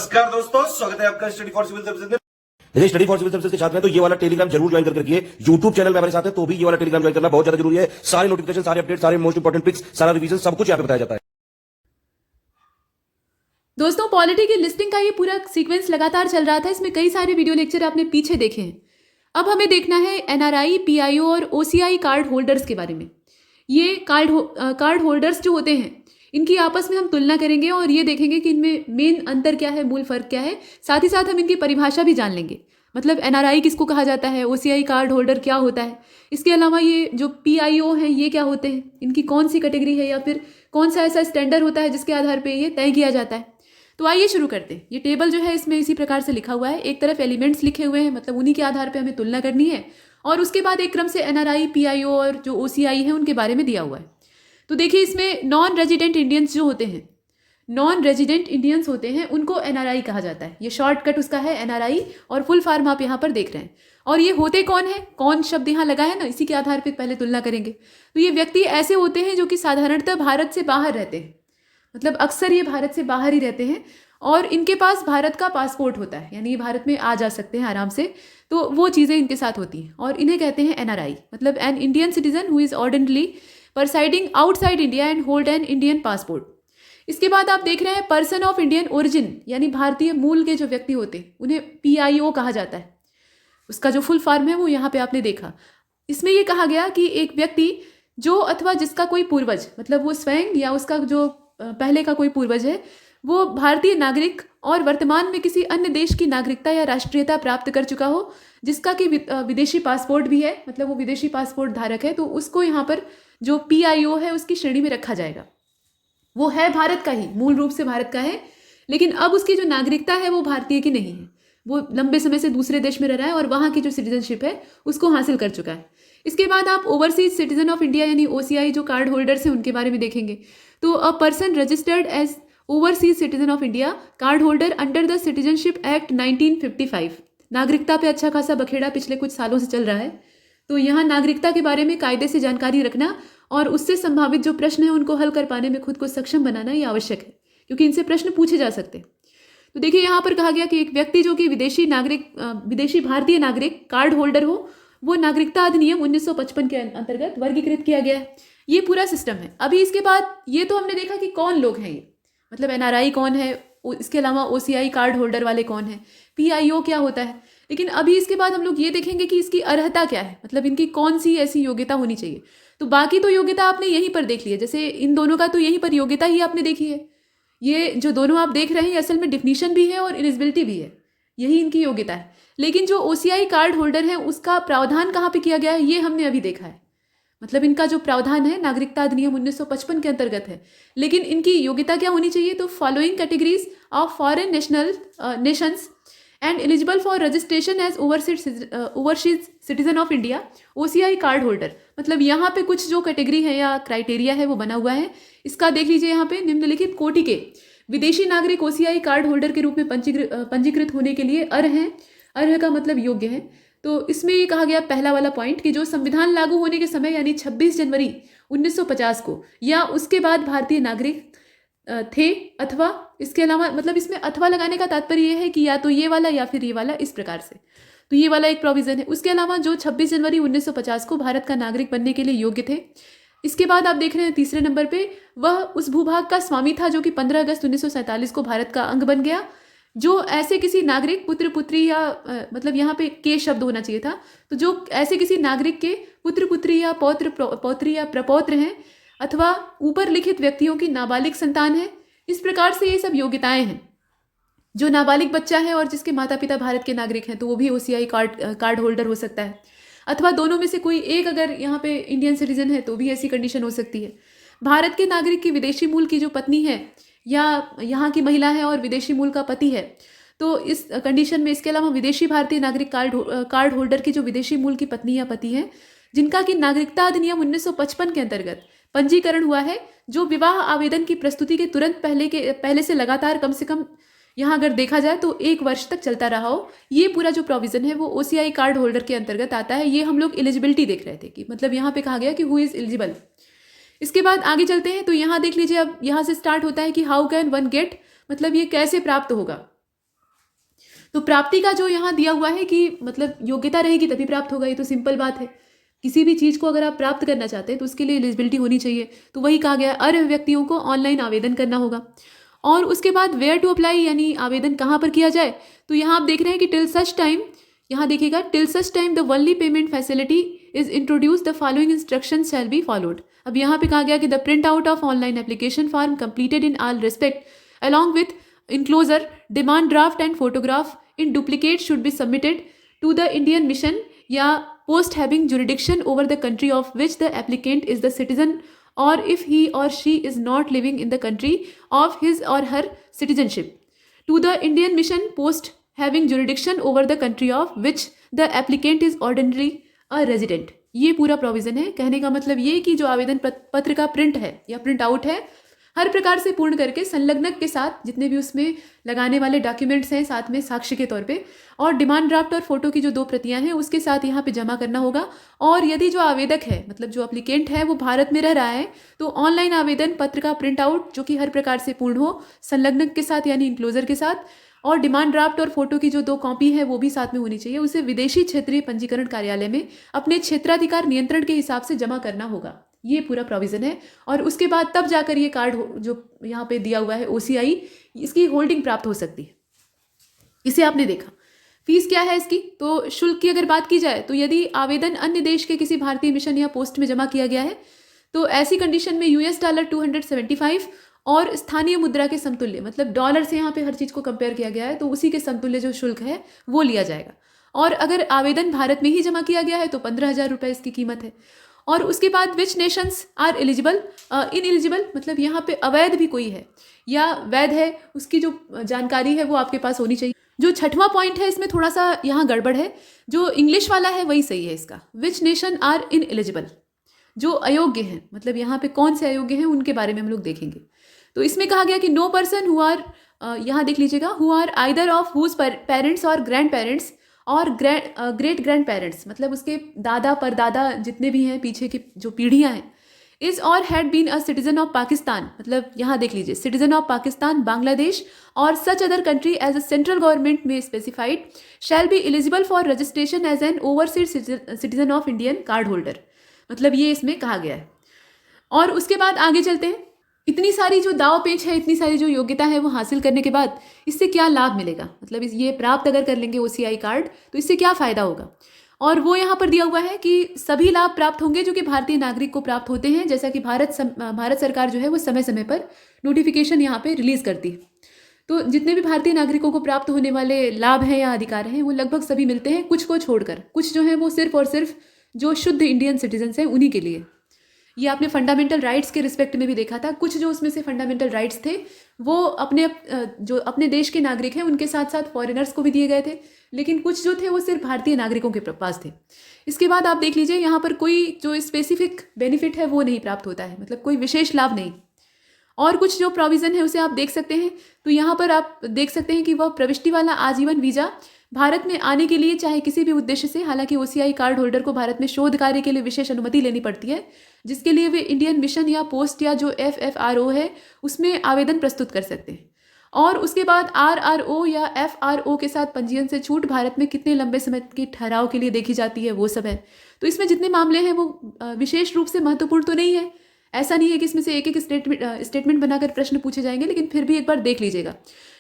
नमस्कार दोस्तों, स्वागत है आपका स्टडी फॉर सिविल सर्विसेज में। देखिए स्टडी फॉर सिविल सर्विसेज के छात्र हैं तो ये वाला टेलीग्राम जरूर ज्वाइन करके रखिए। यूट्यूब चैनल में हमारे साथ है तो भी ये वाला टेलीग्राम ज्वाइन करना बहुत ज्यादा जरूरी है। सारे नोटिफिकेशन, सारे अपडेट, सारे मोस्ट इंपोर्टेंट पिक्स, सारा रिवीजन सब कुछ यहाँ पे बताया जाता है। दोस्तों, पॉलिटी की लिस्टिंग का ये पूरा सीक्वेंस लगातार चल रहा था। इसमें कई सारे वीडियो लेक्चर आपने पीछे देखे हैं। अब हमें देखना है एनआरआई, पीआईओ और ओसीआई कार्ड होल्डर्स के बारे में। ये कार्ड होल्डर्स जो होते हैं, इनकी आपस में हम तुलना करेंगे और ये देखेंगे कि इनमें मेन अंतर क्या है, मूल फर्क क्या है। साथ ही साथ हम इनकी परिभाषा भी जान लेंगे, मतलब एनआरआई किसको कहा जाता है, ओसीआई कार्ड होल्डर क्या होता है। इसके अलावा ये जो पीआईओ हैं ये क्या होते हैं, इनकी कौन सी कैटेगरी है या फिर कौन सा ऐसा स्टैंडर्ड होता है जिसके आधार पर ये तय किया जाता है। तो आइए शुरू करते हैं। ये टेबल जो है इसमें इसी प्रकार से लिखा हुआ है। एक तरफ एलिमेंट्स लिखे हुए हैं, मतलब उन्हीं के आधार पर हमें तुलना करनी है, और उसके बाद एक क्रम से एनआरआई, पीआईओ और जो ओसीआई है उनके बारे में दिया हुआ है। तो देखिए, इसमें नॉन रेजिडेंट इंडियंस जो होते हैं, नॉन रेजिडेंट इंडियंस होते हैं, उनको एनआरआई कहा जाता है। ये शॉर्टकट उसका है एनआरआई, और फुल फॉर्म आप यहाँ पर देख रहे हैं। और ये होते कौन है, कौन शब्द यहाँ लगा है ना, इसी के आधार पर पहले तुलना करेंगे। तो ये व्यक्ति ऐसे होते हैं जो कि साधारणतः भारत से बाहर रहते हैं, मतलब अक्सर ये भारत से बाहर ही रहते हैं, और इनके पास भारत का पासपोर्ट होता है, यानी ये भारत में आ जा सकते हैं आराम से। तो वो चीज़ें इनके साथ होती हैं, और इन्हें कहते हैं एनआरआई, मतलब an Indian citizen who is ordinarily presiding outside India and hold an Indian passport. इसके बाद आप देख रहे हैं पर्सन ऑफ इंडियन ओरिजिन, यानी भारतीय मूल के जो व्यक्ति होते हैं उन्हें पीआईओ कहा जाता है। उसका जो फुल फॉर्म है वो यहाँ पे आपने देखा। इसमें ये कहा गया कि एक व्यक्ति जो अथवा जिसका कोई पूर्वज, मतलब वो स्वयं या उसका जो पहले का कोई पूर्वज है, वो भारतीय नागरिक और वर्तमान में किसी अन्य देश की नागरिकता या राष्ट्रीयता प्राप्त कर चुका हो, जिसका कि विदेशी पासपोर्ट भी है, मतलब वो विदेशी पासपोर्ट धारक है, तो उसको यहाँ पर जो पीआईओ है उसकी श्रेणी में रखा जाएगा। वो है भारत का ही, मूल रूप से भारत का है, लेकिन अब उसकी जो नागरिकता है वो भारतीय की नहीं है। वो लंबे समय से दूसरे देश में रह रहा है और वहाँ की जो सिटीजनशिप है उसको हासिल कर चुका है। इसके बाद आप ओवरसीज सिटीजन ऑफ इंडिया यानी ओसीआई जो कार्ड होल्डर्स हैं उनके बारे में देखेंगे। तो a person registered as overseas citizen of India card holder under the citizenship act 1955। नागरिकता पे अच्छा खासा बखेड़ा पिछले कुछ सालों से चल रहा है, तो यहाँ नागरिकता के बारे में कायदे से जानकारी रखना और उससे संभावित जो प्रश्न है उनको हल कर पाने में खुद को सक्षम बनाना ये आवश्यक है, क्योंकि इनसे प्रश्न पूछे जा सकते हैं। तो देखिए, यहाँ पर कहा गया कि एक व्यक्ति जो कि विदेशी भारतीय नागरिक कार्ड होल्डर हो, वो नागरिकता अधिनियम 1955 के अंतर्गत वर्गीकृत किया गया है। ये पूरा सिस्टम है। अभी इसके बाद ये तो हमने देखा कि कौन लोग हैं ये, मतलब एनआरआई कौन है, इसके अलावा ओसीआई कार्ड होल्डर वाले कौन है, पीआईओ क्या होता है। लेकिन अभी इसके बाद हम लोग ये देखेंगे कि इसकी अर्हता क्या है, मतलब इनकी कौन सी ऐसी योग्यता होनी चाहिए। तो बाकी तो योग्यता आपने यहीं पर देख ली है, जैसे इन दोनों का तो यहीं पर योग्यता ही आपने देखी है। ये जो दोनों आप देख रहे हैं असल में डिफिनीशन भी है और एलिजिबिलिटी भी है, यही इनकी योग्यता है। लेकिन जो ओसीआई कार्ड होल्डर है उसका प्रावधान कहाँ पे किया गया है ये हमने अभी देखा है, मतलब इनका जो प्रावधान है नागरिकता अधिनियम 1955 के अंतर्गत है। लेकिन इनकी योग्यता क्या होनी चाहिए, तो following categories of foreign nations and eligible for registration as overseas citizen of India OCI card holder. मतलब यहाँ पे कुछ जो कैटेगरी है या क्राइटेरिया है वो बना हुआ है। इसका देख लीजिए, यहाँ पे निम्नलिखित कोटि के विदेशी नागरिक ओसीआई कार्ड होल्डर के रूप में पंजीकृत होने के लिए अर्ह हैं। अर्ह का मतलब योग्य है। तो इसमें ये कहा गया पहला वाला पॉइंट कि जो संविधान लागू होने के समय यानी 26 जनवरी 1950 को या उसके बाद भारतीय नागरिक थे, अथवा इसके अलावा, मतलब इसमें अथवा लगाने का तात्पर्य यह है कि या तो ये वाला या फिर ये वाला, इस प्रकार से। तो ये वाला एक प्रोविजन है। उसके अलावा जो 26 जनवरी 1950 को भारत का नागरिक बनने के लिए योग्य थे। इसके बाद आप देख रहे हैं तीसरे नंबर पे, वह उस भूभाग का स्वामी था जो कि 15 अगस्त 1947 को भारत का अंग बन गया। जो ऐसे किसी नागरिक पुत्र पुत्री या मतलब यहाँ पे के शब्द होना चाहिए था, तो जो ऐसे किसी नागरिक के पुत्र पुत्री या पौत्र पौत्री या प्रपौत्र हैं, अथवा ऊपर लिखित व्यक्तियों की नाबालिग संतान है। इस प्रकार से ये सब योग्यताएं हैं। जो नाबालिग बच्चा है और जिसके माता पिता भारत के नागरिक हैं तो वो भी ओसीआई कार्ड होल्डर हो सकता है, अथवा दोनों में से कोई एक अगर यहाँ पे इंडियन सिटीजन है तो भी ऐसी कंडीशन हो सकती है। भारत के नागरिक की विदेशी मूल की जो पत्नी है या यहाँ की महिला है और विदेशी मूल का पति है, तो इस कंडीशन में इसके अलावा विदेशी भारतीय नागरिक कार्ड होल्डर की जो विदेशी मूल की पत्नी या पति है, जिनका कि नागरिकता अधिनियम 1955 के अंतर्गत पंजीकरण हुआ है, जो विवाह आवेदन की प्रस्तुति के तुरंत पहले से लगातार कम से कम यहाँ अगर देखा जाए तो 1 वर्ष तक चलता रहा हो, ये पूरा जो प्रोविजन है वो ओसीआई कार्ड होल्डर के अंतर्गत आता है। ये हम लोग एलिजिबिलिटी देख रहे थे कि मतलब यहाँ पे कहा गया कि हु इज़ एलिजिबल। इसके बाद आगे चलते हैं तो यहाँ देख लीजिए, अब यहाँ से स्टार्ट होता है कि हाउ कैन वन गेट, मतलब ये कैसे प्राप्त होगा। तो प्राप्ति का जो यहाँ दिया हुआ है कि मतलब योग्यता रहेगी तभी प्राप्त होगा, ये तो सिंपल बात है। किसी भी चीज़ को अगर आप प्राप्त करना चाहते हैं तो उसके लिए एलिजिबिलिटी होनी चाहिए। तो वही कहा गया, अर्ह व्यक्तियों को ऑनलाइन आवेदन करना होगा। और उसके बाद वेयर टू अप्लाई यानी आवेदन कहाँ पर किया जाए, तो यहाँ आप देख रहे हैं कि टिल सच टाइम, यहाँ देखिएगा, till such time the only payment facility is introduce the following instruction shall be followed. अब यहाँ पे कहा गया कि the print out of online application form completed in all respect along with enclosure demand draft and photograph in duplicate should be submitted to the Indian mission या post having jurisdiction over the country of which the applicant is the citizen, or if he or she is not living in the country of his or her citizenship, to the Indian mission post having jurisdiction over the country of which the applicant is ordinarily a resident। ये पूरा provision है। कहने का मतलब ये कि जो आवेदन पत्र का प्रिंट है या प्रिंट आउट है, हर प्रकार से पूर्ण करके संलग्नक के साथ जितने भी उसमें लगाने वाले डॉक्यूमेंट्स हैं साथ में साक्ष्य के तौर पे, और डिमांड ड्राफ्ट और फोटो की जो 2 प्रतियां हैं उसके साथ यहाँ पे जमा करना होगा। और यदि जो आवेदक है मतलब जो एप्लीकेंट है वो भारत में रह रहा है तो ऑनलाइन आवेदन पत्र का प्रिंट आउट जो कि हर प्रकार से पूर्ण हो, संलग्नक के साथ यानी इंक्लोजर के साथ, और डिमांड ड्राफ्ट और फोटो की जो 2 कॉपी है वो भी साथ में होनी चाहिए, उसे विदेशी क्षेत्रीय पंजीकरण कार्यालय में अपने क्षेत्राधिकार नियंत्रण के हिसाब से जमा करना होगा। ये पूरा प्रोविज़न है। और उसके बाद तब जाकर ये कार्ड जो यहाँ पे दिया हुआ है OCI, इसकी होल्डिंग प्राप्त हो सकती है। इसे आपने देखा। फीस क्या है इसकी, तो शुल्क की अगर बात की जाए तो यदि आवेदन अन्य देश के किसी भारतीय मिशन या पोस्ट में जमा किया गया है तो ऐसी कंडीशन में $275 और स्थानीय मुद्रा के समतुल्य, मतलब डॉलर से यहाँ पे हर चीज़ को कंपेयर किया गया है तो उसी के समतुल्य जो शुल्क है वो लिया जाएगा। और अगर आवेदन भारत में ही जमा किया गया है तो 15,000 रुपये इसकी कीमत है। और उसके बाद विच नेशंस आर एलिजिबल, इनएलिजिबल मतलब यहाँ पे अवैध भी कोई है या वैध है उसकी जो जानकारी है वो आपके पास होनी चाहिए। जो 6वां पॉइंट है इसमें थोड़ा सा यहाँ गड़बड़ है, जो इंग्लिश वाला है वही सही है इसका। विच नेशन आर इनएलिजिबल, जो अयोग्य हैं, मतलब यहाँ पे कौन से अयोग्य हैं उनके बारे में हम लोग देखेंगे। तो इसमें कहा गया कि नो पर्सन हु आर, यहाँ देख लीजिएगा, who are either of whose parents और ग्रैंड पेरेंट्स और ग्रेट ग्रैंड पेरेंट्स, मतलब उसके दादा परदादा जितने भी हैं पीछे की जो पीढ़ियाँ हैं, is or had been a citizen of Pakistan, मतलब यहाँ देख लीजिए citizen of Pakistan, Bangladesh or such other country as a central government may specified shall be eligible for registration as an overseas citizen of Indian card holder, मतलब ये इसमें कहा गया है। और उसके बाद आगे चलते हैं। इतनी सारी जो दाव पेच है, इतनी सारी जो योग्यता है वो हासिल करने के बाद इससे क्या लाभ मिलेगा, मतलब ये प्राप्त अगर कर लेंगे OCI कार्ड तो इससे क्या फ़ायदा होगा। और वो यहाँ पर दिया हुआ है कि सभी लाभ प्राप्त होंगे जो कि भारतीय नागरिक को प्राप्त होते हैं, जैसा कि भारत सरकार जो है वो समय समय पर नोटिफिकेशन यहाँ पे रिलीज़ करती है। तो जितने भी भारतीय नागरिकों को प्राप्त होने वाले लाभ हैं या अधिकार हैं वो लगभग सभी मिलते हैं, कुछ को छोड़कर। कुछ जो है वो सिर्फ और सिर्फ जो शुद्ध इंडियन सिटीजन्स हैं उन्हीं के लिए। ये आपने फंडामेंटल राइट्स के रिस्पेक्ट में भी देखा था, कुछ जो उसमें से फंडामेंटल राइट्स थे वो अपने देश के नागरिक हैं उनके साथ साथ फॉरेनर्स को भी दिए गए थे, लेकिन कुछ जो थे वो सिर्फ भारतीय नागरिकों के पास थे। इसके बाद आप देख लीजिए यहाँ पर कोई जो स्पेसिफिक बेनिफिट है वो नहीं प्राप्त होता है, मतलब कोई विशेष लाभ नहीं। और कुछ जो प्रोविज़न है उसे आप देख सकते हैं। तो यहाँ पर आप देख सकते हैं कि वह प्रविष्टि वाला आजीवन वीज़ा भारत में आने के लिए चाहे किसी भी उद्देश्य से, हालांकि OCI कार्ड होल्डर को भारत में शोध कार्य के लिए विशेष अनुमति लेनी पड़ती है, जिसके लिए वे इंडियन मिशन या पोस्ट या जो FFRO है उसमें आवेदन प्रस्तुत कर सकते हैं। और उसके बाद RRO या FRO के साथ पंजीयन से छूट भारत में कितने लंबे समय के ठहराव के लिए देखी जाती है वो सब है। तो इसमें जितने मामले हैं वो विशेष रूप से महत्वपूर्ण तो नहीं है, ऐसा नहीं है कि इसमें से एक एक स्टेटमेंट बनाकर प्रश्न पूछे जाएंगे, लेकिन फिर भी एक बार देख लीजिएगा।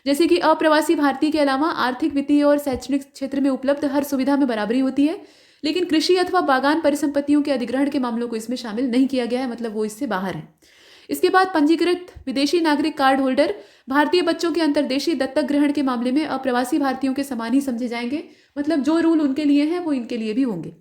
जैसे कि अप्रवासी भारतीय के अलावा आर्थिक, वित्तीय और शैक्षणिक क्षेत्र में उपलब्ध हर सुविधा में बराबरी होती है, लेकिन कृषि अथवा बागान परिसंपत्तियों के अधिग्रहण के मामलों को इसमें शामिल नहीं किया गया है, मतलब वो इससे बाहर है। इसके बाद पंजीकृत विदेशी नागरिक कार्ड होल्डर भारतीय बच्चों के अंतर्देशीय दत्तक ग्रहण के मामले में अप्रवासी भारतीयों के समान ही समझे जाएंगे, मतलब जो रूल उनके लिए हैं वो इनके लिए भी होंगे।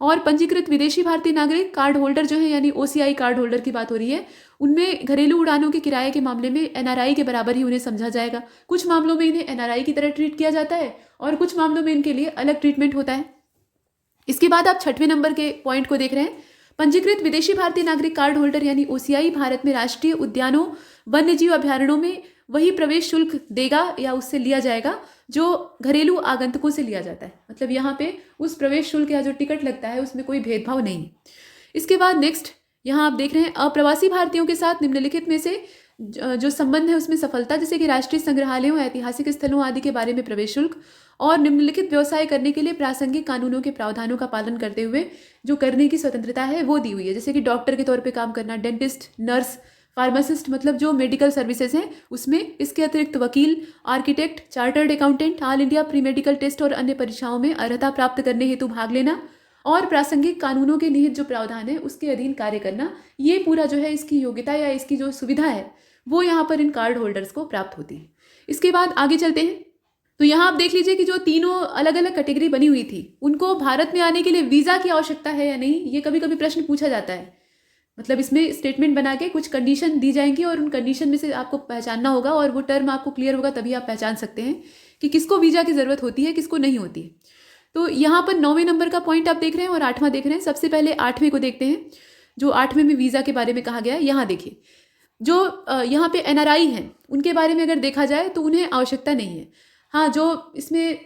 और पंजीकृत विदेशी भारतीय नागरिक कार्ड होल्डर जो है यानी OCI कार्ड होल्डर की बात हो रही है, उनमें घरेलू उड़ानों के किराए के मामले में NRI के बराबर ही उन्हें समझा जाएगा। कुछ मामलों में इन्हें NRI की तरह ट्रीट किया जाता है और कुछ मामलों में इनके लिए अलग ट्रीटमेंट होता है। इसके बाद आप 6वें नंबर के पॉइंट को देख रहे हैं। पंजीकृत विदेशी भारतीय नागरिक कार्ड होल्डर यानी OCI भारत में राष्ट्रीय उद्यानों, वन्यजीव अभ्यारण्यों में वही प्रवेश शुल्क देगा या उससे लिया जाएगा जो घरेलू आगंतुकों से लिया जाता है, मतलब यहाँ पे उस प्रवेश शुल्क या जो टिकट लगता है उसमें कोई भेदभाव नहीं। इसके बाद नेक्स्ट यहाँ आप देख रहे हैं अप्रवासी भारतीयों के साथ निम्नलिखित में से जो संबंध है उसमें सफलता, जैसे कि राष्ट्रीय संग्रहालयों, ऐतिहासिक स्थलों आदि के बारे में प्रवेश शुल्क और निम्नलिखित व्यवसाय करने के लिए प्रासंगिक कानूनों के प्रावधानों का पालन करते हुए जो करने की स्वतंत्रता है वो दी हुई है। जैसे कि डॉक्टर के तौर पे काम करना, डेंटिस्ट, नर्स, फार्मासिस्ट, मतलब जो मेडिकल सर्विसेज हैं उसमें। इसके अतिरिक्त वकील, architect, chartered accountant, all India pre medical test और अन्य परीक्षाओं में अर्हता प्राप्त करने हेतु भाग लेना और प्रासंगिक कानूनों के निहित जो प्रावधान है उसके अधीन कार्य करना, ये पूरा जो है इसकी योग्यता या इसकी जो सुविधा है वो यहाँ पर इन कार्ड होल्डर्स को प्राप्त होती है। इसके बाद आगे चलते हैं। तो यहाँ आप देख लीजिए कि जो तीनों अलग अलग कैटेगरी बनी हुई थी उनको भारत में आने के लिए वीज़ा की आवश्यकता है या नहीं, ये कभी कभी प्रश्न पूछा जाता है। मतलब इसमें स्टेटमेंट बना के कुछ कंडीशन दी जाएंगी और उन कंडीशन में से आपको पहचानना होगा और वो टर्म आपको क्लियर होगा तभी आप पहचान सकते हैं कि किसको वीज़ा की ज़रूरत होती है, किसको नहीं होती है। तो यहाँ पर 9वें नंबर का पॉइंट आप देख रहे हैं और 8वां देख रहे हैं। सबसे पहले 8वें को देखते हैं, जो 8वें में वीज़ा के बारे में कहा गया है। यहाँ देखिए, जो यहाँ पे NRI हैं उनके बारे में अगर देखा जाए तो उन्हें आवश्यकता नहीं है। हाँ, जो इसमें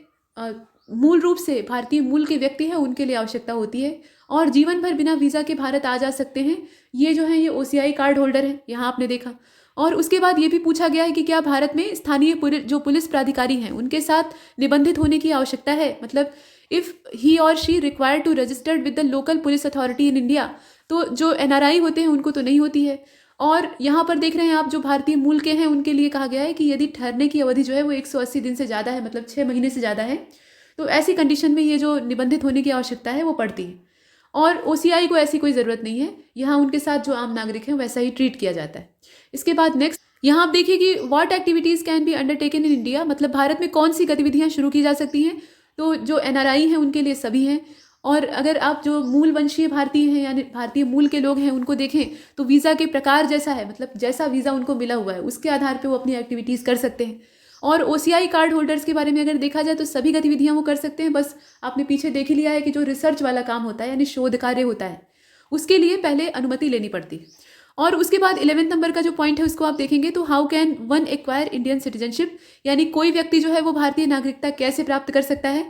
मूल रूप से भारतीय मूल के व्यक्ति हैं उनके लिए आवश्यकता होती है और जीवन भर बिना वीज़ा के भारत आ जा सकते हैं। ये जो है ये OCI कार्ड होल्डर है, यहाँ आपने देखा। और उसके बाद ये भी पूछा गया है कि क्या भारत में स्थानीय जो पुलिस प्राधिकारी हैं उनके साथ निबंधित होने की आवश्यकता है। मतलब इफ़ ही और she required to registered with the local police authority in India, तो जो NRI होते हैं उनको तो नहीं होती है। और यहाँ पर देख रहे हैं आप, जो भारतीय मूल के हैं उनके लिए कहा गया है कि यदि ठहरने की अवधि जो है वो 180 दिन से ज़्यादा है, मतलब 6 महीने से ज़्यादा है, तो ऐसी कंडीशन में ये जो निबंधित होने की आवश्यकता है वो पड़ती है। और OCI को ऐसी कोई ज़रूरत नहीं है, यहाँ उनके साथ जो आम नागरिक हैं वैसा ही ट्रीट किया जाता है। इसके बाद नेक्स्ट यहाँ आप देखिए कि what activities can be undertaken in India, मतलब भारत में कौन सी गतिविधियाँ शुरू की जा सकती हैं। तो जो NRI हैं उनके लिए सभी हैं। और अगर आप जो मूल वंशीय भारतीय हैं यानी भारतीय मूल के लोग हैं उनको देखें तो वीज़ा के प्रकार जैसा है, मतलब जैसा वीज़ा उनको मिला हुआ है उसके आधार पर वो अपनी एक्टिविटीज़ कर सकते हैं। और OCI कार्ड होल्डर्स के बारे में अगर देखा जाए तो सभी गतिविधियां वो कर सकते हैं। बस आपने पीछे देख ही लिया है कि जो रिसर्च वाला काम होता है यानी शोध कार्य होता है उसके लिए पहले अनुमति लेनी पड़ती है। और उसके बाद 11वें नंबर का जो पॉइंट है उसको आप देखेंगे तो how can one acquire Indian citizenship, यानी कोई व्यक्ति जो है वो भारतीय नागरिकता कैसे प्राप्त कर सकता है।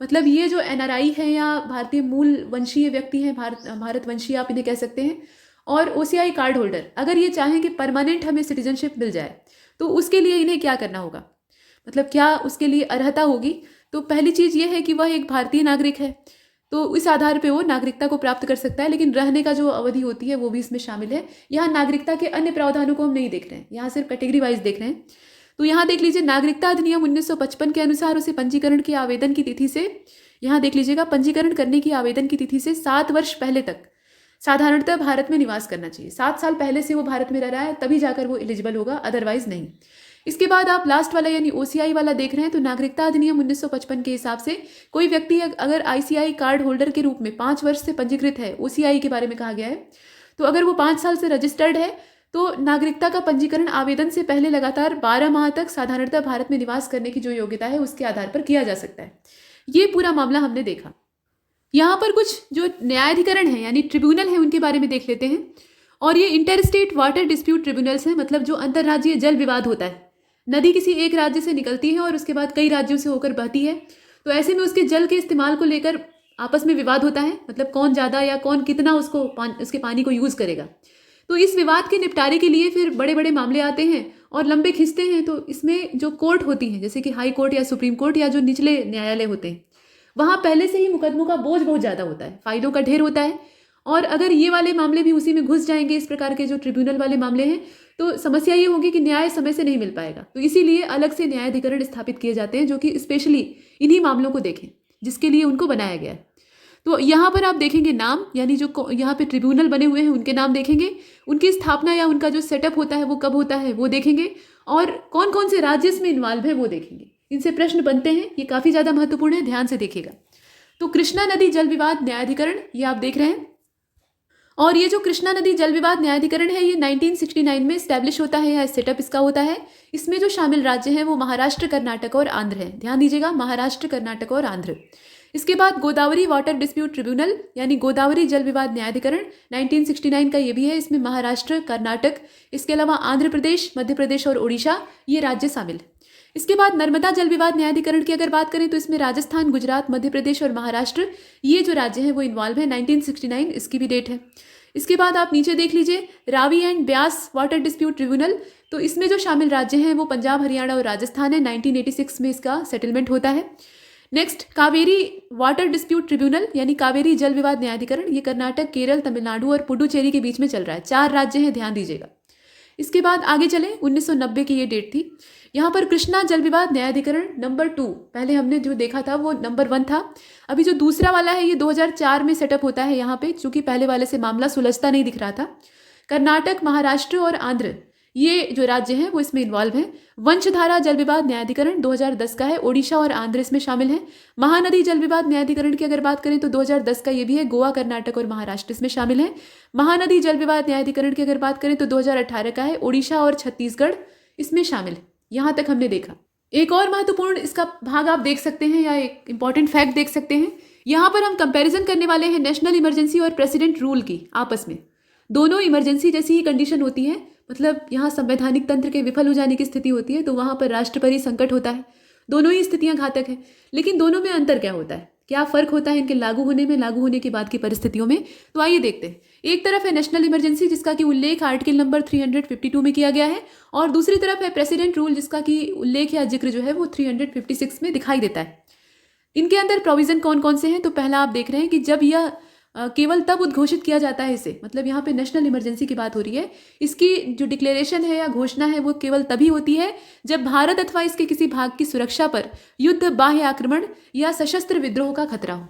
मतलब ये जो NRI है या भारतीय मूल वंशीय व्यक्ति हैं, भारतवंशीय आप इन्हें कह सकते हैं, और OCI कार्ड होल्डर अगर ये चाहें कि परमानेंट हमें सिटीजनशिप मिल जाए तो उसके लिए इन्हें क्या करना होगा, मतलब क्या उसके लिए अर्हता होगी। तो पहली चीज़ ये है कि वह एक भारतीय नागरिक है, तो इस आधार पे वो नागरिकता को प्राप्त कर सकता है। लेकिन रहने का जो अवधि होती है वो भी इसमें शामिल है। यहाँ नागरिकता के अन्य प्रावधानों को हम नहीं देख रहे हैं, यहाँ सिर्फ कैटेगरी वाइज देख रहे हैं। तो यहाँ देख लीजिए, नागरिकता अधिनियम 1955 के अनुसार उसे पंजीकरण की आवेदन की तिथि से, यहाँ देख लीजिएगा, पंजीकरण करने की आवेदन की तिथि से 7 वर्ष पहले तक साधारणतः भारत में निवास करना चाहिए। 7 साल पहले से वो भारत में रह रहा है तभी जाकर वो एलिजिबल होगा, अदरवाइज नहीं। इसके बाद आप लास्ट वाला यानी OCI वाला देख रहे हैं। तो नागरिकता अधिनियम 1955 के हिसाब से कोई व्यक्ति अगर ICI कार्ड होल्डर के रूप में 5 वर्ष से पंजीकृत है, OCI के बारे में कहा गया है, तो अगर वो 5 साल से रजिस्टर्ड है तो नागरिकता का पंजीकरण आवेदन से पहले लगातार 12 माह तक साधारणतः भारत में निवास करने की जो योग्यता है उसके आधार पर किया जा सकता है। ये पूरा मामला हमने देखा। यहाँ पर कुछ जो न्यायाधिकरण है यानी ट्रिब्यूनल है उनके बारे में देख लेते हैं। और ये inter state water dispute tribunals हैं, मतलब जो अंतर्राज्यीय जल विवाद होता है। नदी किसी एक राज्य से निकलती है और उसके बाद कई राज्यों से होकर बहती है, तो ऐसे में उसके जल के इस्तेमाल को लेकर आपस में विवाद होता है, मतलब कौन ज़्यादा या कौन कितना उसके पानी को यूज़ करेगा। तो इस विवाद के निपटारे के लिए फिर बड़े बड़े मामले आते हैं और लंबे खिंचते हैं। तो इसमें जो कोर्ट होती हैं जैसे कि हाई कोर्ट या सुप्रीम कोर्ट या जो निचले न्यायालय होते हैं, वहाँ पहले से ही मुकदमों का बोझ बहुत ज़्यादा होता है, फाइलों का ढेर होता है। और अगर ये वाले मामले भी उसी में घुस जाएंगे, इस प्रकार के जो ट्रिब्यूनल वाले मामले हैं, तो समस्या ये होगी कि न्याय समय से नहीं मिल पाएगा। तो इसीलिए अलग से न्यायाधिकरण स्थापित किए जाते हैं जो कि स्पेशली इन्हीं मामलों को देखें, जिसके लिए उनको बनाया गया है। तो यहाँ पर आप देखेंगे नाम, यानी जो यहाँ पे ट्रिब्यूनल बने हुए हैं उनके नाम देखेंगे, उनकी स्थापना या उनका जो सेटअप होता है वो कब होता है वो देखेंगे, और कौन कौन से राज्य इसमें इन्वॉल्व है वो देखेंगे। इनसे प्रश्न बनते हैं, ये काफ़ी ज़्यादा महत्वपूर्ण है, ध्यान से देखिएगा। तो कृष्णा नदी जल विवाद न्यायाधिकरण ये आप देख रहे हैं। और ये जो कृष्णा नदी जल विवाद न्यायाधिकरण है ये 1969 में स्टैब्लिश होता है या सेटअप इसका होता है। इसमें जो शामिल राज्य हैं वो महाराष्ट्र, कर्नाटक और आंध्र हैं। ध्यान दीजिएगा, महाराष्ट्र, कर्नाटक और आंध्र। इसके बाद गोदावरी वाटर डिस्प्यूट ट्रिब्यूनल यानी गोदावरी जल विवाद न्यायाधिकरण 1969 का ये भी है। इसमें महाराष्ट्र, कर्नाटक, इसके अलावा आंध्र प्रदेश, मध्य प्रदेश और उड़ीसा ये राज्य शामिल है। इसके बाद नर्मदा जल विवाद न्यायाधिकरण की अगर बात करें तो इसमें राजस्थान, गुजरात, मध्य प्रदेश और महाराष्ट्र ये जो राज्य हैं वो इन्वॉल्व है। 1969 इसकी भी डेट है। इसके बाद आप नीचे देख लीजिए Ravi and Beas water dispute tribunal, तो इसमें जो शामिल राज्य हैं वो पंजाब, हरियाणा और राजस्थान है। 1986 में इसका सेटलमेंट होता है। Next, Kaveri water dispute tribunal यानी कावेरी जल विवाद न्यायाधिकरण, ये कर्नाटक, केरल, तमिलनाडु और पुडुचेरी के बीच में चल रहा है। 4 राज्य हैं, ध्यान दीजिएगा। इसके बाद आगे चलें, 1990 की ये डेट थी। यहाँ पर कृष्णा जल विवाद न्यायाधिकरण नंबर 2, पहले हमने जो देखा था वो नंबर 1 था। अभी जो दूसरा वाला है ये 2004 में सेटअप होता है यहाँ पे, चूंकि पहले वाले से मामला सुलझता नहीं दिख रहा था। कर्नाटक, महाराष्ट्र और आंध्र, ये जो राज्य हैं वो इसमें इन्वॉल्व हैं। वंशधारा जल विवाद न्यायाधिकरण 2010 का है, ओडिशा और आंध्र इसमें शामिल हैं। महानदी जल विवाद न्यायाधिकरण की अगर बात करें तो 2010 का ये भी है, गोवा, कर्नाटक और महाराष्ट्र इसमें शामिल हैं। महानदी जल विवाद न्यायाधिकरण की अगर बात करें तो 2018 का है, ओडिशा और छत्तीसगढ़ इसमें शामिल है। यहाँ तक हमने देखा। एक और महत्वपूर्ण इसका भाग आप देख सकते हैं या एक इंपॉर्टेंट फैक्ट देख सकते हैं। यहाँ पर हम कंपैरिजन करने वाले हैं नेशनल इमरजेंसी और प्रेसिडेंट रूल की आपस में। दोनों इमरजेंसी जैसी ही कंडीशन होती है, मतलब यहाँ संवैधानिक तंत्र के विफल हो जाने की स्थिति होती है तो वहाँ पर राष्ट्रपति संकट होता है। दोनों ही स्थितियाँ घातक हैं, लेकिन दोनों में अंतर क्या होता है, क्या फ़र्क होता है इनके लागू होने में, लागू होने के बाद की परिस्थितियों में? तो आइए देखते हैं। एक तरफ है नेशनल इमरजेंसी जिसका कि उल्लेख आर्टिकल नंबर 352 में किया गया है, और दूसरी तरफ है प्रेसिडेंट रूल जिसका कि उल्लेख या जिक्र जो है वो 356 में दिखाई देता है। इनके अंदर प्रोविज़न कौन कौन से हैं? तो पहला आप देख रहे हैं कि जब यह केवल तब उद्घोषित किया जाता है इसे, मतलब यहाँ पे नेशनल इमरजेंसी की बात हो रही है, इसकी जो डिक्लेरेशन है या घोषणा है वो केवल तभी होती है जब भारत अथवा इसके किसी भाग की सुरक्षा पर युद्ध, बाह्य आक्रमण या सशस्त्र विद्रोह का खतरा हो।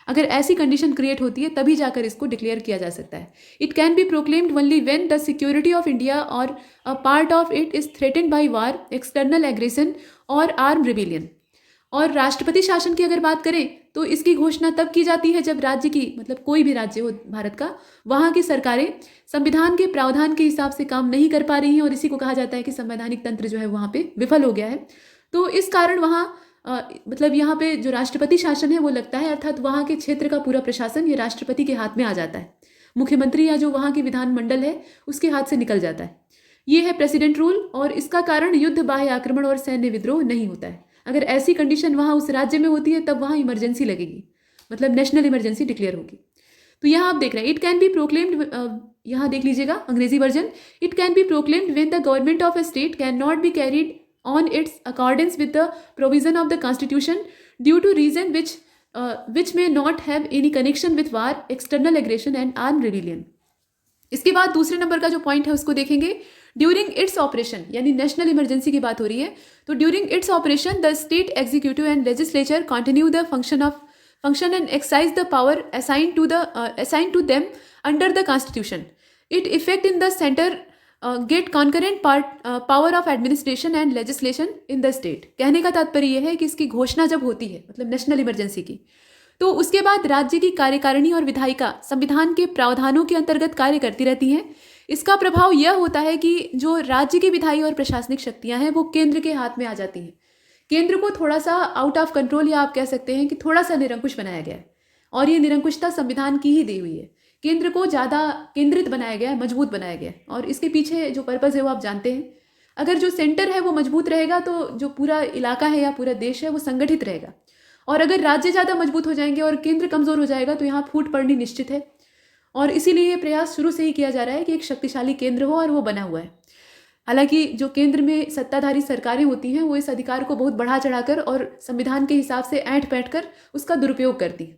अगर ऐसी कंडीशन क्रिएट होती है तभी जाकर इसको डिक्लेयर किया जा सकता है। It can be proclaimed only when the security of India or a part of it is threatened by war, external aggression or arm rebellion. और राष्ट्रपति शासन की अगर बात करें तो इसकी घोषणा तब की जाती है जब राज्य की, मतलब कोई भी राज्य हो भारत का, वहाँ की सरकारें संविधान के प्रावधान के हिसाब से काम नहीं कर पा रही हैं और इसी को कहा जाता है कि संवैधानिक तंत्र जो है वहाँ पे विफल हो गया है। तो इस कारण वहाँ मतलब यहाँ पे जो राष्ट्रपति शासन है वो लगता है, अर्थात वहाँ के क्षेत्र का पूरा प्रशासन ये राष्ट्रपति के हाथ में आ जाता है। मुख्यमंत्री या जो वहाँ की विधानमंडल है उसके हाथ से निकल जाता है। ये है प्रेसिडेंट रूल, और इसका कारण युद्ध, बाह्य आक्रमण और सैन्य विद्रोह नहीं होता है। अगर ऐसी कंडीशन वहाँ उस राज्य में होती है तब वहाँ इमरजेंसी लगेगी, मतलब नेशनल इमरजेंसी डिक्लेयर होगी। तो यहाँ आप देख रहे हैं, इट कैन बी प्रोक्लेम्ड, यहाँ देख लीजिएगा अंग्रेजी version, it can be proclaimed when the government of a state can not be carried on its accordance with the provision of the constitution due to reason which may not have any connection with war, external aggression and arm rebellion. इसके बाद दूसरे number का जो point है उसको देखेंगे। During its operation, यानी national emergency की बात हो रही है, तो during its operation the state executive and legislature continue the function and exercise the power assigned to them under the constitution. It effect in the centre get concurrent power of administration and legislation in the state. कहने का तात्पर्य यह है कि इसकी घोषणा जब होती है, मतलब नेशनल इमरजेंसी की, तो उसके बाद राज्य की कार्यकारिणी और विधायिका संविधान के प्रावधानों के अंतर्गत कार्य करती रहती हैं। इसका प्रभाव यह होता है कि जो राज्य की विधायी और प्रशासनिक शक्तियां हैं वो केंद्र के हाथ में आ जाती हैं। केंद्र को थोड़ा सा आउट ऑफ कंट्रोल, या आप कह सकते हैं कि थोड़ा सा निरंकुश बनाया गया है, और ये निरंकुशता संविधान की ही दी हुई है। केंद्र को ज़्यादा केंद्रित बनाया गया है, मजबूत बनाया गया है, और इसके पीछे जो पर्पज़ है वो आप जानते हैं। अगर जो सेंटर है वो मजबूत रहेगा तो जो पूरा इलाका है या पूरा देश है वो संगठित रहेगा, और अगर राज्य ज़्यादा मजबूत हो जाएंगे और केंद्र कमज़ोर हो जाएगा तो यहाँ फूट पड़नी निश्चित है। और इसीलिए ये प्रयास शुरू से ही किया जा रहा है कि एक शक्तिशाली केंद्र हो, और वो बना हुआ है। हालांकि जो केंद्र में सत्ताधारी सरकारें होती हैं वो इस अधिकार को बहुत बढ़ा चढ़ाकर और संविधान के हिसाब से ऐंठ पैंठ कर उसका दुरुपयोग करती हैं,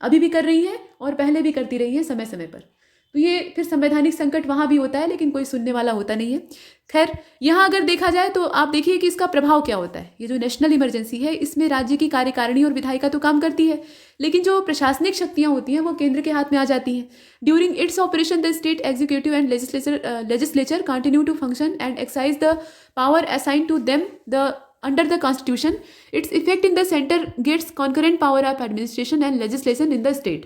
अभी भी कर रही हैं और पहले भी करती रही हैं समय समय पर। तो ये फिर संवैधानिक संकट वहाँ भी होता है, लेकिन कोई सुनने वाला होता नहीं है। खैर, यहाँ अगर देखा जाए तो आप देखिए कि इसका प्रभाव क्या होता है। ये जो नेशनल इमरजेंसी है इसमें राज्य की कार्यकारिणी और विधायिका तो काम करती है, लेकिन जो प्रशासनिक शक्तियाँ होती हैं वो केंद्र के हाथ में आ जाती हैं। During its operation the state executive and legislature continue to function and exercise the power assigned to them under the constitution. Its effect in the center gets concurrent power of administration and legislation in the state.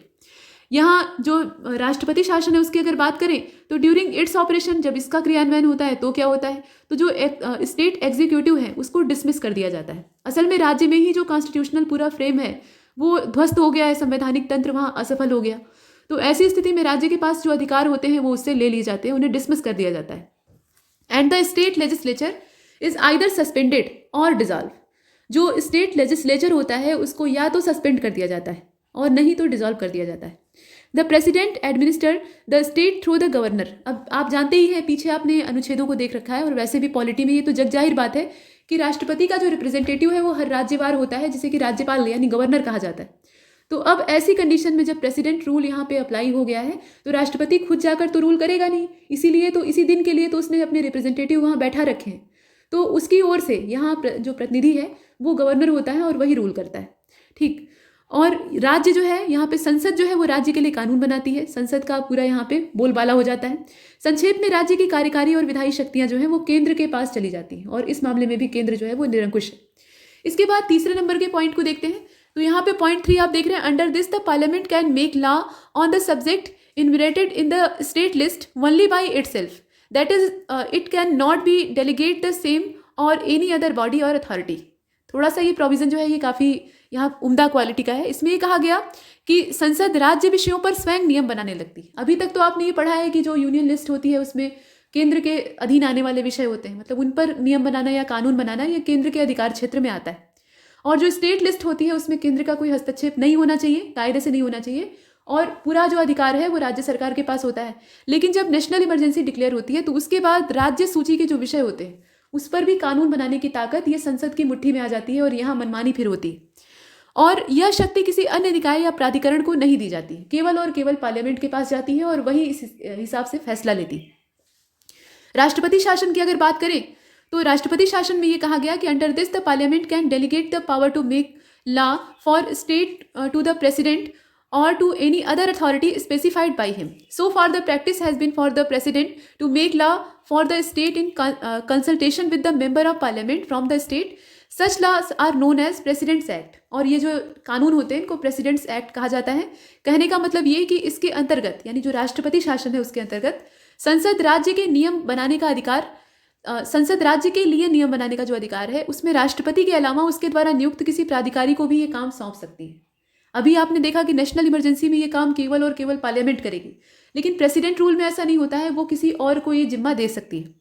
यहाँ जो राष्ट्रपति शासन है उसकी अगर बात करें तो ड्यूरिंग इट्स ऑपरेशन, जब इसका क्रियान्वयन होता है तो क्या होता है, तो जो स्टेट एग्जीक्यूटिव है उसको डिसमिस कर दिया जाता है। असल में राज्य में ही जो कॉन्स्टिट्यूशनल पूरा फ्रेम है वो ध्वस्त हो गया है, संवैधानिक तंत्र वहाँ असफल हो गया। तो ऐसी स्थिति में राज्य के पास जो अधिकार होते हैं वो उससे ले लिए जाते हैं, उन्हें डिसमिस कर दिया जाता है। And the state legislature is either suspended और डिसॉल्व। जो स्टेट लेजिस्लेचर होता है उसको या तो सस्पेंड कर दिया जाता है और नहीं तो डिसॉल्व कर दिया जाता है। The president administer the state through the governor. अब आप जानते ही हैं, पीछे आपने अनुच्छेदों को देख रखा है, और वैसे भी पॉलिटी में ये तो जग जाहिर बात है कि राष्ट्रपति का जो रिप्रेजेंटेटिव है वो हर राज्यवार होता है, जिसे कि राज्यपाल यानी गवर्नर कहा जाता है। तो अब ऐसी कंडीशन में जब प्रेसिडेंट रूल यहाँ पे अप्लाई हो गया है तो राष्ट्रपति खुद जाकर तो रूल करेगा नहीं, इसीलिए तो इसी दिन के लिए तो उसने अपने रिप्रेजेंटेटिव वहाँ बैठा रखे हैं। तो उसकी ओर से यहाँ जो प्रतिनिधि है वो गवर्नर होता है और वही रूल करता है। ठीक। और राज्य जो है यहाँ पे संसद जो है वो राज्य के लिए कानून बनाती है, संसद का पूरा यहाँ पे बोलबाला हो जाता है। संक्षेप में राज्य की कार्यकारी और विधायी शक्तियाँ जो हैं वो केंद्र के पास चली जाती हैं, और इस मामले में भी केंद्र जो है वो निरंकुश है। इसके बाद तीसरे नंबर के पॉइंट को देखते हैं। तो यहाँ पे पॉइंट 3 आप देख रहे हैं, under this the parliament can make law on the subject enumerated in the state list only by itself, that is it can not B delegate the same और एनी अदर बॉडी और authority. थोड़ा सा ये provision जो है ये काफ़ी यहाँ उम्दा क्वालिटी का है। इसमें ये कहा गया कि संसद राज्य विषयों पर स्वयं नियम बनाने लगती। अभी तक तो आपने ये पढ़ा है कि जो यूनियन लिस्ट होती है उसमें केंद्र के अधीन आने वाले विषय होते हैं, मतलब उन पर नियम बनाना या कानून बनाना ये केंद्र के अधिकार क्षेत्र में आता है। और जो स्टेट लिस्ट होती है उसमें केंद्र का कोई हस्तक्षेप नहीं होना चाहिए, कायदे से नहीं होना चाहिए, और पूरा जो अधिकार है वो राज्य सरकार के पास होता है। लेकिन जब नेशनल इमरजेंसी डिक्लेयर होती है तो उसके बाद राज्य सूची के जो विषय होते हैं उस पर भी कानून बनाने की ताकत ये संसद की मुट्ठी में आ जाती है, और यहाँ मनमानी फिर होती है। और यह शक्ति किसी अन्य निकाय या प्राधिकरण को नहीं दी जाती, केवल और केवल पार्लियामेंट के पास जाती है और वही इस हिसाब से फैसला लेती है। राष्ट्रपति शासन की अगर बात करें तो राष्ट्रपति शासन में ये कहा गया कि under this the parliament can delegate the power to make law for state to the president or to any other authority specified by him. So far the practice has been for the president to make law for the state in consultation with the member of parliament from the state. Such laws are known as President's Act. और ये जो कानून होते हैं इनको President's Act कहा जाता है। कहने का मतलब ये कि इसके अंतर्गत यानी जो राष्ट्रपति शासन है उसके अंतर्गत संसद राज्य के नियम बनाने का अधिकार, संसद राज्य के लिए नियम बनाने का जो अधिकार है उसमें राष्ट्रपति के अलावा उसके द्वारा नियुक्त किसी प्राधिकारी को भी ये काम सौंप सकती है। अभी आपने देखा कि नेशनल इमरजेंसी में ये काम केवल और केवल पार्लियामेंट करेगी, लेकिन प्रेसिडेंट रूल में ऐसा नहीं होता है, वो किसी और को ये जिम्मा दे सकती है।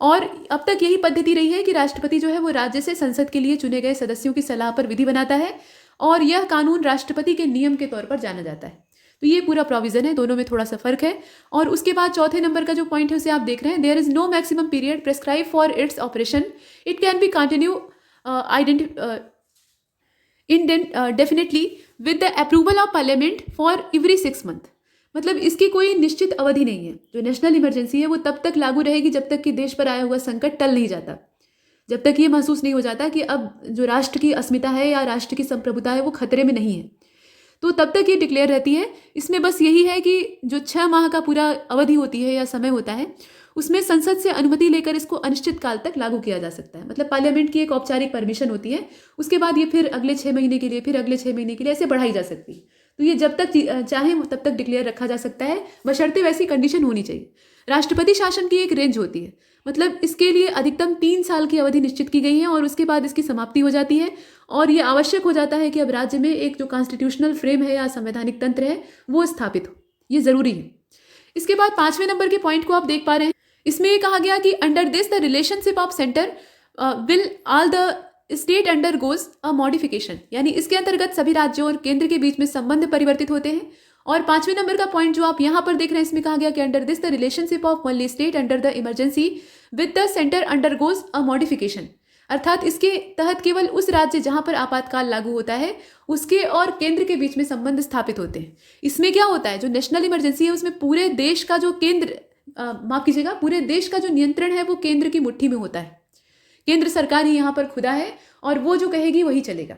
और अब तक यही पद्धति रही है कि राष्ट्रपति जो है वो राज्य से संसद के लिए चुने गए सदस्यों की सलाह पर विधि बनाता है, और यह कानून राष्ट्रपति के नियम के तौर पर जाना जाता है। तो ये पूरा प्रोविजन है, दोनों में थोड़ा सा फर्क है। और उसके बाद चौथे नंबर का जो पॉइंट है उसे आप देख रहे हैं, there is no maximum period prescribe for its operation, it can be continue indefinitely with the approval of parliament for every 6 month। मतलब इसकी कोई निश्चित अवधि नहीं है। जो नेशनल इमरजेंसी है वो तब तक लागू रहेगी जब तक कि देश पर आया हुआ संकट टल नहीं जाता, जब तक ये महसूस नहीं हो जाता कि अब जो राष्ट्र की अस्मिता है या राष्ट्र की संप्रभुता है वो खतरे में नहीं है, तो तब तक ये डिक्लेयर रहती है। इसमें बस यही है कि जो 6 माह का पूरा अवधि होती है या समय होता है उसमें संसद से अनुमति लेकर इसको अनिश्चित काल तक लागू किया जा सकता है। मतलब पार्लियामेंट की एक औपचारिक परमिशन होती है, उसके बाद ये फिर अगले 6 महीने के लिए, फिर अगले 6 महीने के लिए ऐसे बढ़ाई जा सकती है। तो ये जब तक चाहे तब तक डिक्लेयर रखा जा सकता है, बशर्ते वैसी कंडीशन होनी चाहिए। राष्ट्रपति शासन की एक रेंज होती है, मतलब इसके लिए अधिकतम 3 साल की अवधि निश्चित की गई है और उसके बाद इसकी समाप्ति हो जाती है। और ये आवश्यक हो जाता है कि अब राज्य में एक जो कॉन्स्टिट्यूशनल फ्रेम है या संवैधानिक तंत्र है वो स्थापित हो, ये जरूरी है। इसके बाद 5वें नंबर के पॉइंट को आप देख पा रहे हैं, इसमें ये कहा गया कि under this the relationship of centre will all the state under goes a modification, यानी इसके अंतर्गत सभी राज्यों और केंद्र के बीच में संबंध परिवर्तित होते हैं। और 5वें नंबर का पॉइंट जो आप यहाँ पर देख रहे हैं इसमें कहा गया कि under this the relationship of only state under the emergency with the centre under goes a modification, अर्थात इसके तहत केवल उस राज्य जहां पर आपातकाल लागू होता है उसके और केंद्र के बीच में संबंध स्थापित होते हैं। इसमें क्या होता है, जो नेशनल इमरजेंसी है उसमें पूरे देश का जो केंद्र माफ कीजिएगा पूरे देश का जो नियंत्रण है वो केंद्र की मुट्ठी में होता है। केंद्र सरकार ही यहाँ पर खुदा है और वो जो कहेगी वही चलेगा।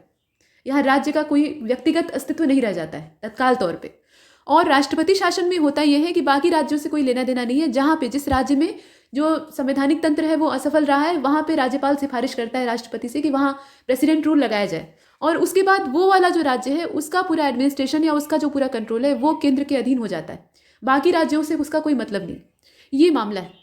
यहाँ राज्य का कोई व्यक्तिगत अस्तित्व नहीं रह जाता है तत्काल तौर पे। और राष्ट्रपति शासन में होता यह है कि बाकी राज्यों से कोई लेना देना नहीं है। जहाँ पे जिस राज्य में जो संवैधानिक तंत्र है वो असफल रहा है वहाँ पे राज्यपाल सिफारिश करता है राष्ट्रपति से कि वहाँ प्रेसिडेंट रूल लगाया जाए, और उसके बाद वो वाला जो राज्य है उसका पूरा एडमिनिस्ट्रेशन या उसका जो पूरा कंट्रोल है वो केंद्र के अधीन हो जाता है। बाकी राज्यों से उसका कोई मतलब नहीं, ये मामला है।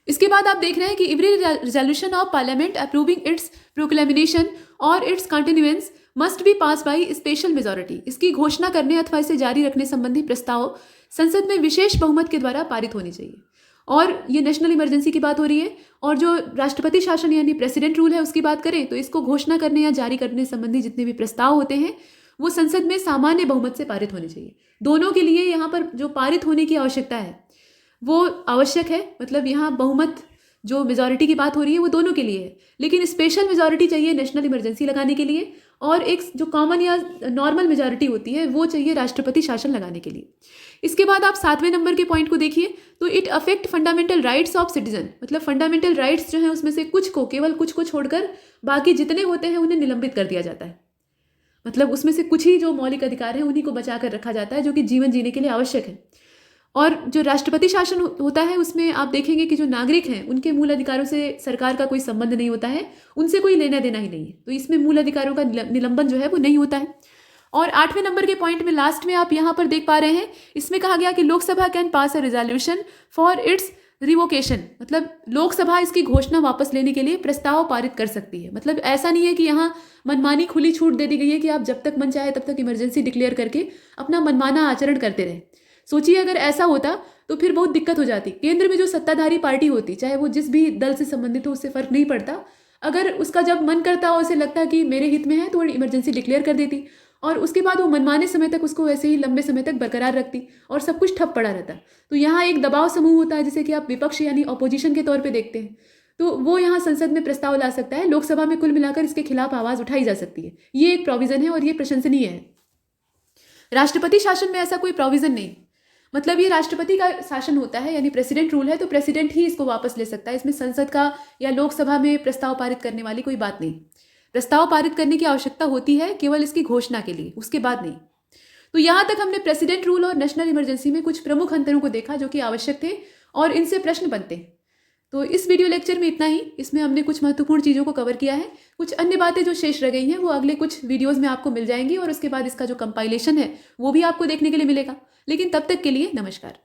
इसके बाद आप देख रहे हैं कि every resolution of parliament approving its proclamation or its continuance must be pass by special majority. इसकी घोषणा करने अथवा इसे जारी रखने संबंधी प्रस्ताव संसद में विशेष बहुमत के द्वारा पारित होनी चाहिए। और ये नेशनल इमरजेंसी की बात हो रही है। और जो राष्ट्रपति शासन यानी प्रेसिडेंट रूल है उसकी बात करें तो इसको घोषणा करने या जारी करने संबंधी जितने भी प्रस्ताव होते हैं वो संसद में सामान्य बहुमत से पारित होने चाहिए। दोनों के लिए यहाँ पर जो पारित होने की आवश्यकता है वो आवश्यक है, मतलब यहाँ बहुमत जो मेजॉरिटी की बात हो रही है वो दोनों के लिए है, लेकिन स्पेशल मेजॉरिटी चाहिए नेशनल इमरजेंसी लगाने के लिए, और एक जो कॉमन या नॉर्मल मेजॉरिटी होती है वो चाहिए राष्ट्रपति शासन लगाने के लिए। इसके बाद आप 7वें नंबर के पॉइंट को देखिए, तो it affect fundamental rights of citizen, मतलब फंडामेंटल राइट्स जो हैं उसमें से कुछ को, केवल कुछ को छोड़कर बाकी जितने होते हैं उन्हें निलंबित कर दिया जाता है। मतलब उसमें से कुछ ही जो मौलिक अधिकार हैं उन्हीं को बचा कर रखा जाता है जो कि जीवन जीने के लिए आवश्यक है। और जो राष्ट्रपति शासन होता है उसमें आप देखेंगे कि जो नागरिक हैं उनके मूल अधिकारों से सरकार का कोई संबंध नहीं होता है, उनसे कोई लेना देना ही नहीं है, तो इसमें मूल अधिकारों का निलंबन जो है वो नहीं होता है। और 8वें नंबर के पॉइंट में लास्ट में आप यहाँ पर देख पा रहे हैं, इसमें कहा गया कि Lok Sabha can pass a resolution for its revocation, मतलब लोकसभा इसकी घोषणा वापस लेने के लिए प्रस्ताव पारित कर सकती है। मतलब ऐसा नहीं है कि यहाँ मनमानी खुली छूट दे दी गई है कि आप जब तक मन चाहे तब तक इमरजेंसी डिक्लेयर करके अपना मनमाना आचरण करते रहे। सोचिए अगर ऐसा होता तो फिर बहुत दिक्कत हो जाती। केंद्र में जो सत्ताधारी पार्टी होती, चाहे वो जिस भी दल से संबंधित हो, उससे फर्क नहीं पड़ता, अगर उसका जब मन करता हो, उसे लगता कि मेरे हित में है, तो इमरजेंसी डिक्लेयर कर देती और उसके बाद वो मनमाने समय तक उसको ऐसे ही लंबे समय तक बरकरार रखती और सब कुछ ठप पड़ा रहता। तो यहाँ एक दबाव समूह होता है जिसे कि आप विपक्ष यानी ऑपोजिशन के तौर पे देखते हैं, तो वो यहाँ संसद में प्रस्ताव ला सकता है, लोकसभा में कुल मिलाकर इसके खिलाफ आवाज़ उठाई जा सकती है। ये एक प्रोविज़न है और ये प्रशंसनीय है। राष्ट्रपति शासन में ऐसा कोई प्रोविज़न नहीं, मतलब ये राष्ट्रपति का शासन होता है यानी प्रेसिडेंट रूल है, तो प्रेसिडेंट ही इसको वापस ले सकता है। इसमें संसद का या लोकसभा में प्रस्ताव पारित करने वाली कोई बात नहीं। प्रस्ताव पारित करने की आवश्यकता होती है केवल इसकी घोषणा के लिए, उसके बाद नहीं। तो यहाँ तक हमने प्रेसिडेंट रूल और नेशनल इमरजेंसी में कुछ प्रमुख अंतरों को देखा जो कि आवश्यक थे और इनसे प्रश्न बनते हैं। तो इस वीडियो लेक्चर में इतना ही। इसमें हमने कुछ महत्वपूर्ण चीज़ों को कवर किया है। कुछ अन्य बातें जो शेष रह गई हैं वो अगले कुछ वीडियोज़ में आपको मिल जाएंगी और उसके बाद इसका जो कंपाइलेशन है वो भी आपको देखने के लिए मिलेगा। लेकिन तब तक के लिए नमस्कार।